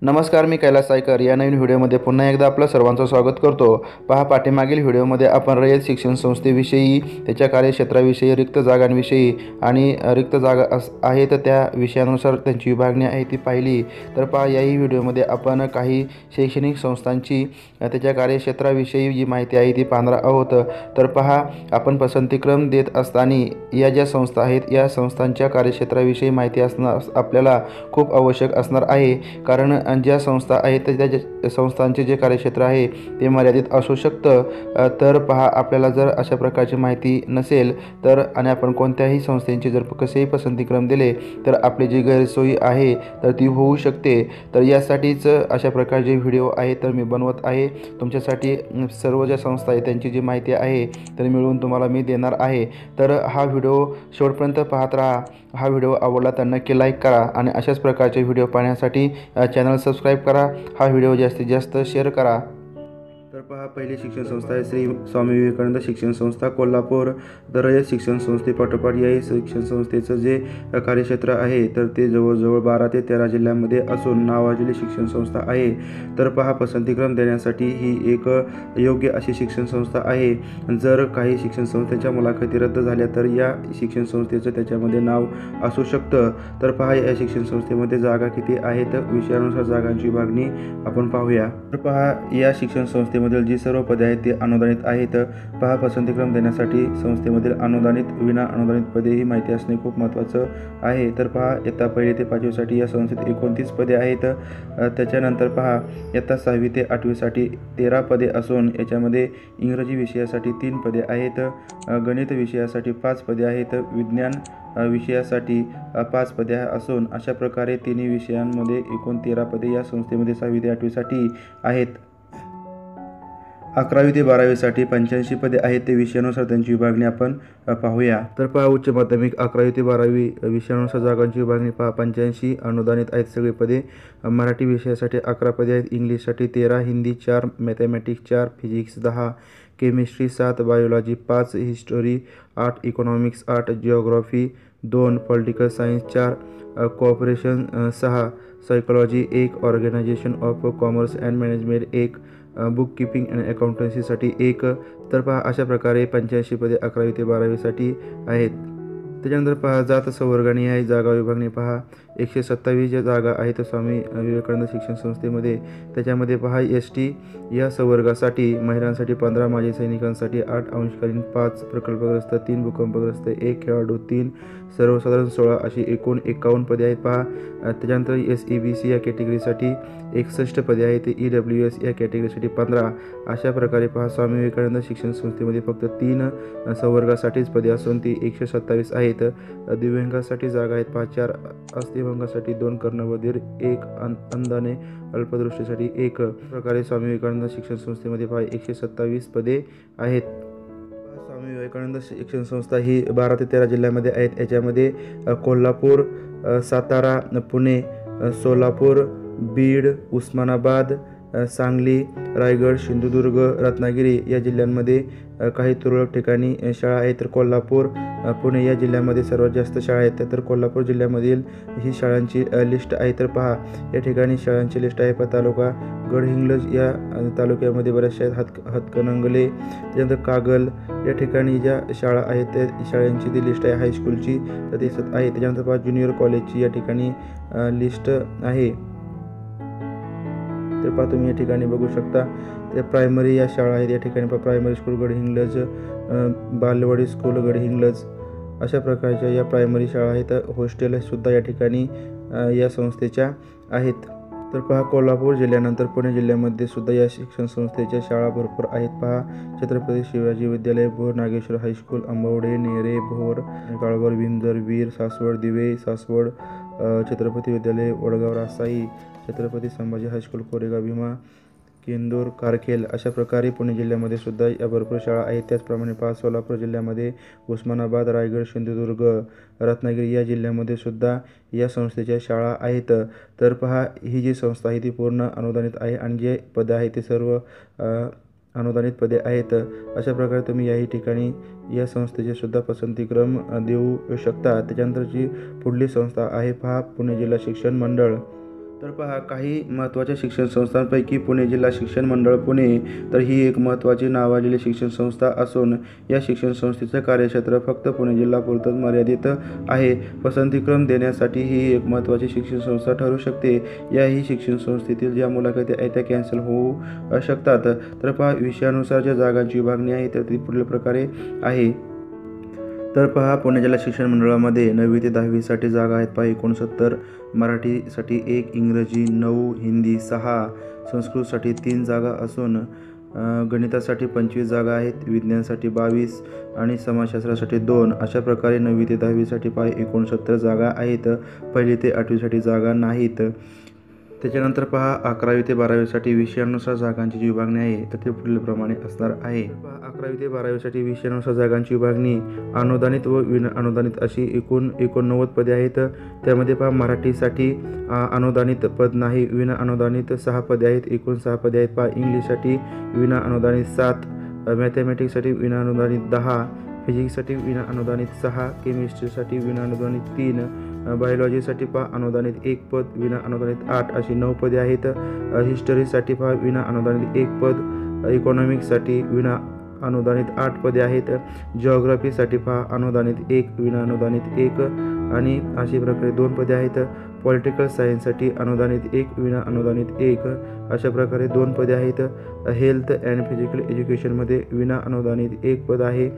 नमस्कार, मी कैलास सायकर या नवीन व्हिडिओमध्ये पुन्हा एकदा आपलं सर्वांचं स्वागत करतो। पहा, पाठीमागील व्हिडिओमध्ये आपण रयत शिक्षण संस्थेविषयी, त्याच्या कार्यक्षेत्राविषयी, रिक्त जागांविषयी आणि रिक्त जागा आहेत त्या विषयानुसार त्यांची विभागणी आहे ती पाहिली। तर पहा, याही व्हिडिओमध्ये आपण काही शैक्षणिक संस्थांची त्याच्या कार्यक्षेत्राविषयी जी माहिती आहे ती पाहणार आहोत। तर पहा, आपण पसंतीक्रम देत असताना या ज्या संस्था आहेत या संस्थांच्या कार्यक्षेत्राविषयी माहिती असणं आपल्याला खूप आवश्यक असणार आहे, कारण ज्या संस्था आहेत त्या संस्थांचे जे कार्यक्षेत्र आहे ते मर्यादित असू शकतं। तर पहा, आपल्याला जर अशा प्रकारची माहिती नसेल तर आणि आपण कोणत्याही संस्थेचे जर कसेही पसंतीक्रम दिले तर आपली जी गैरसोयी आहे तर ती होऊ शकते। तर यासाठीच अशा प्रकारचे व्हिडिओ आहे तर मी बनवत आहे तुमच्यासाठी। सर्व ज्या संस्था आहेत त्यांची जी माहिती आहे तर मिळवून तुम्हाला मी देणार आहे। तर हा व्हिडिओ शेवटपर्यंत पाहत राहा। हा व्हिडिओ आवडला तर नक्की लाईक करा आणि अशाच प्रकारचे व्हिडिओ पाहण्यासाठी चॅनल सबस्क्राईब करा। हा व्हिडिओ जास्तीत जास्त शेअर करा। तर पहा, पहिली शिक्षण संस्था आहे श्री स्वामी विवेकानंद शिक्षण संस्था कोल्हापूर। तर रयत शिक्षण संस्थेपाठोपाठ या शिक्षण संस्थेचं जे कार्यक्षेत्र आहे तर ते जवळजवळ 12 ते 13 जिल्ह्यांमध्ये असून नावाजलेली शिक्षण संस्था आहे। तर पहा, पसंतीक्रम देण्यासाठी ही एक योग्य अशी शिक्षण संस्था आहे। जर काही शिक्षण संस्थेच्या मुलाखती रद्द झाल्या तर या शिक्षण संस्थेचं त्याच्यामध्ये नाव असू शकतं। तर पहा, या शिक्षण संस्थेमध्ये जागा किती आहेत, विषयानुसार जागांची विभागणी आपण पाहूया। तर पहा, या शिक्षण संस्थेमधील जी सर्व पदे आहेत ते अनुदानित आहेत। पहा, पसंतीक्रम देण्यासाठी संस्थेमधील अनुदानित, विना अनुदानित पदे ही माहिती असणे खूप महत्त्वाचं आहे। तर पहा, इयत्ता 1 ते 5वी साठी या संस्थेत 29 पदे आहेत। त्याच्यानंतर पहा, इयत्ता 6वी ते 8वी साठी 13 पदे असून याच्यामध्ये इंग्रजी विषयासाठी 3 पदे आहेत, गणित विषयासाठी 5 पदे आहेत, विज्ञान विषयासाठी 5 पदे असून अशा प्रकारे तिन्ही विषयांमध्ये एकूण 13 पदे या संस्थेमध्ये 6वी ते 8वी साठी आहेत। 11वी ते 12वी साठी 85 पदे आहेत। ते विषयानुसार त्यांची विभागणी आपण पाहूया। तर पहा, उच्च माध्यमिक 11वी ते 12वी विषयानुसार जागांची विभागणी पहा। 85 अनुदानित आहेत सगळे पदे। मराठी विषयासाठी 11 पदे आहेत, इंग्लिशसाठी 13, Hindi 4, mathematics 4, physics 10, chemistry 7, biology 5, history 8, economics 8, geography 2, political science 4, cooperation 6, psychology 1, organization of commerce and management 1, book keeping and अकाउंटन्सीसाठी 1। तर पहा, अशा प्रकारे 85 पदे 11वी ते 12वी साठी आहेत। त्याच्यानंतर पहा, जात संवर्गाने आहे जागा विभागणी पहा। 127 ज्या जागा आहेत स्वामी विवेकानंद शिक्षण संस्थेमध्ये, त्याच्यामध्ये पहा ST या संवर्गासाठी महिलांसाठी 15, माजी सैनिकांसाठी 8, अंशकालीन 5, प्रकल्पग्रस्त 3, भूकंपग्रस्त 1, खेळाडू 3, सर्वसाधारण 16 अशी एकूण 51 पदे आहेत पहा। त्याच्यानंतर SEBC या कॅटेगरीसाठी 61 पदे आहेत, EWS या कॅटेगरीसाठी 15। अशा प्रकारे पहा, स्वामी विवेकानंद शिक्षण संस्थेमध्ये फक्त 3 संवर्गासाठीच पदे असून ती 127 आहेत। दिव्यांगासाठी जागा आहेत 5, 4, अस्थिभंगासाठी 2, कर्णबधिर 1, अंधाने अल्पदृष्टीसाठी 1। प्रकारे स्वामी विवेकानंद शिक्षण संस्थेमध्ये पहा 127 पदे आहेत। स्वामी विवेकानंद शिक्षण संस्था ही 12 ते 13 जिल्ह्यामध्ये आहेत। याच्यामध्ये कोल्हापूर, सातारा, पुणे, सोलापूर, बीड, उस्मानाबाद, सांगली, रायगड, सिंधुदुर्ग, रत्नागिरी या जिल्ह्यांमध्ये काही तुरळक ठिकाणी शाळा आहेत। तर कोल्हापूर, पुणे या जिल्ह्यामध्ये सर्वात जास्त शाळा आहेत। तर कोल्हापूर जिल्ह्यामधील ही शाळांची लिस्ट आहे। तर पहा, या ठिकाणी शाळांची लिस्ट आहे। तालुका गडहिंग्लज या तालुक्यामध्ये बऱ्याचशा आहेत, हातकणंगले, त्यानंतर कागल या ठिकाणी ज्या शाळा आहेत त्या शाळांची ती लिस्ट आहे। हायस्कूलची तर दिसत आहे। त्याच्यानंतर पहा, ज्युनियर कॉलेजची या ठिकाणी लिस्ट आहे। तर पहा, तुम्ही या ठिकाणी बघू शकता त्या प्रायमरी या शाळा आहेत। या ठिकाणी पहा, प्रायमरी स्कूल गडहिंग्लज, बालवाडी स्कूल गडहिंग्लज अशा प्रकारच्या या प्रायमरी शाळा आहेत। हॉस्टेल सुद्धा या ठिकाणी या संस्थेच्या आहेत। तर पहा, कोल्हापूर जिल्ह्यानंतर पुणे जिल्ह्यामध्ये सुद्धा या शिक्षण संस्थेच्या शाळा भरपूर आहेत। पहा, छत्रपती शिवाजी विद्यालय, भोर, नागेश्वर हायस्कूल, आंबवडे, नेरे, भोर, काळभोर, विंजर, वीर, सासवड, दिवे, सासवड, छत्रपती विद्यालय, वडगाव, रासाई, छत्रपती संभाजी हायस्कूल, कोरेगाव, भीमा, केंदूर, कारखेल अशा प्रकारे पुणे जिल्ह्यामध्ये सुद्धा या भरपूर शाळा आहेत। त्याचप्रमाणे पहा, सोलापूर जिल्ह्यामध्ये उस्मानाबाद, रायगड, सिंधुदुर्ग, रत्नागिरी या जिल्ह्यामध्ये सुद्धा या संस्थेच्या शाळा आहेत। तर पहा, ही जी संस्था आहे ती पूर्ण अनुदानित आहे आणि जे पदे आहेत ते सर्व अनुदानित पदे आहेत। अशा प्रकारे तुम्ही याही ठिकाणी या संस्थेचे सुद्धा पसंतीक्रम देऊ शकता। त्याच्यानंतरची पुढली संस्था आहे पहा, पुणे जिल्हा शिक्षण मंडळ। तर पहा, काही महत्त्वाच्या शिक्षण संस्थांपैकी पुणे जिल्हा शिक्षण मंडळ पुणे तर ही एक महत्त्वाची नावाजलेली शिक्षण संस्था असून या शिक्षण संस्थेचे कार्यक्षेत्र फक्त पुणे जिल्ह्यापुरतंच मर्यादित आहे. पसंतीक्रम देण्यासाठी ही एक महत्त्वाची शिक्षण संस्था ठरू शकते. याही शिक्षण संस्थेतील ज्या मुलाखती आहेत त्या कॅन्सल होऊ शकतात. तर पहा, विषयानुसार ज्या जागांची विभागणी आहे तर ती पुढील प्रकारे आहे. तर पहा, पुणे जिल्हा शिक्षण मंडळामध्ये 9वी ते 10वीसाठी जागा आहेत पहा 69, मराठीसाठी 1, इंग्रजी 9, हिंदी 6, संस्कृतसाठी 3 जागा असून गणितासाठी 25 जागा आहेत, विज्ञानासाठी 22 आणि समाजशास्त्रासाठी 2 अशा प्रकारे 9वी ते 10वीसाठी पहा 69 जागा आहेत. 1ली ते 8वीसाठी जागा नाहीत. त्याच्यानंतर पहा, 11वी ते 12वीसाठी विषयानुसार जागांची जी विभागणी आहे तर ते पुढीलप्रमाणे असणार आहे. 11वी ते 12वीसाठी विषयानुसार जागांची विभागणी अनुदानित व विना अनुदानित अशी एकूण 89 पदे आहेत. त्यामध्ये पहा, मराठीसाठी अनुदानित पद नाही, विना अनुदानित 6 पदे आहेत, एकूण 6 पदे आहेत. पहा, इंग्लिशसाठी विना अनुदानित 7, मॅथमॅटिक्ससाठी विना अनुदानित 10, फिजिक्ससाठी विना अनुदानित 6, केमिस्ट्रीसाठी विना अनुदानित 3, बायोलॉजीसाठी पहा अनुदानित 1 पद, विना अनुदानित 8 अशी 9 पदे आहेत. हिस्टरीसाठी पहा विना अनुदानित 1 पद, इकॉनॉमिक्ससाठी विना अनुदानित 8 पदे आहेत. जिओग्राफीसाठी पहा अनुदानित 1, विना अनुदानित 1 आणि अशी प्रकारे 2 पदे आहेत. पॉलिटिकल सायन्ससाठी अनुदानित 1, विना अनुदानित 1 अशा प्रकारे 2 पदे आहेत. हेल्थ अँड फिजिकल एज्युकेशनमध्ये विना अनुदानित 1 पद आहे.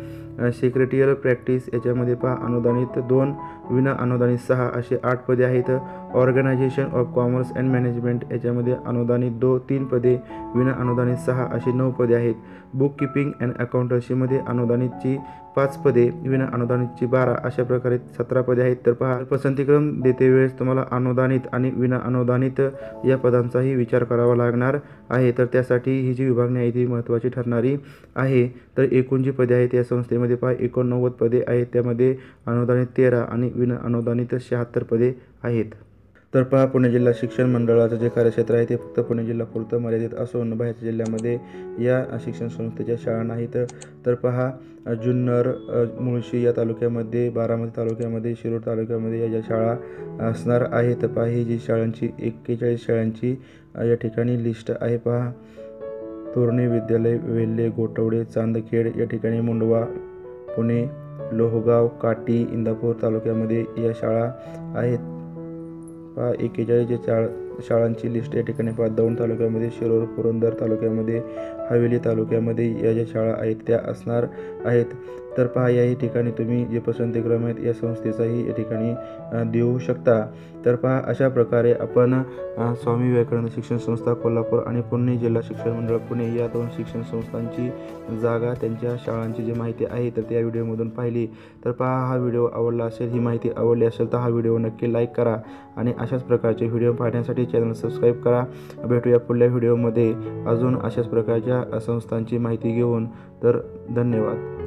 सेक्रेटरियल प्रॅक्टिस याच्यामध्ये पहा अनुदानित 2, विना अनुदानित 6 असे 8 पदे आहेत. Organisation of commerce and management याच्यामध्ये अनुदानित 3 पदे, विना अनुदानित 6 अशी 9 पदे आहेत. बुक किपिंग अँड अकाउंटन्सीमध्ये अनुदानितची 5 पदे, विना अनुदानितची 12 अशा प्रकारे 17 पदे आहेत. तर पहा, पसंतीक्रम देते वेळेस तुम्हाला अनुदानित आणि विना अनुदानित या पदांचाही विचार करावा लागणार आहे. तर त्यासाठी ही जी विभागणी आहे ती महत्त्वाची ठरणारी आहे. तर एकूण जी पदे आहेत या संस्थेमध्ये पहा 89 पदे आहेत. त्यामध्ये अनुदानित 13 आणि विना अनुदानित 76 पदे आहेत. तर पहा, पुणे जिल्हा शिक्षण मंडळाचं जे कार्यक्षेत्र आहे ते फक्त पुणे जिल्ह्यापुरतं मर्यादित असून बाहेरच्या जिल्ह्यामध्ये या शिक्षण संस्थेच्या शाळा नाहीत. तर पहा, जुन्नर, मुळशी या तालुक्यामध्ये, बारामती तालुक्यामध्ये, शिरूर तालुक्यामध्ये या ज्या शाळा असणार आहेत. तर पहा, ही जी शाळांची 41 शाळांची या ठिकाणी लिस्ट आहे. पहा, तोरणे विद्यालय, वेल्हे, गोटवडे, चांदखेड या ठिकाणी, मुंडवा, पुणे, लोहगाव, काटी, इंदापूर तालुक्यामध्ये या शाळा आहेत. पहा, 41 शाळांची लिस्ट या ठिकाणी पहा. दौंड तालुक्यामध्ये, शिरूर, पुरंदर तालुक्यामध्ये, हवेली तालुक्यामध्ये या ज्या शाळा आहेत त्या असणार आहेत. तर पहा, याही ठिकाणी तुम्ही जे पसंतीक्रम आहेत या संस्थेचाही या ठिकाणी देऊ शकता. तर पहा, अशा प्रकारे आपण स्वामी विवेकानंद शिक्षण संस्था कोल्हापूर आणि पुणे जिल्हा शिक्षण मंडळ पुणे या 2 शिक्षण संस्थांची जागा, त्यांच्या शाळांची जी माहिती आहे तर त्या व्हिडिओमधून पाहिली. तर पहा, हा व्हिडिओ आवडला असेल, ही माहिती आवडली असेल तर हा व्हिडिओ नक्की लाईक करा आणि अशाच प्रकारचे व्हिडिओ पाहण्यासाठी चॅनल सबस्क्राईब करा. भेटूया पुढल्या व्हिडिओमध्ये अजून अशाच प्रकारच्या संस्थांची माहिती घेऊन. तर धन्यवाद.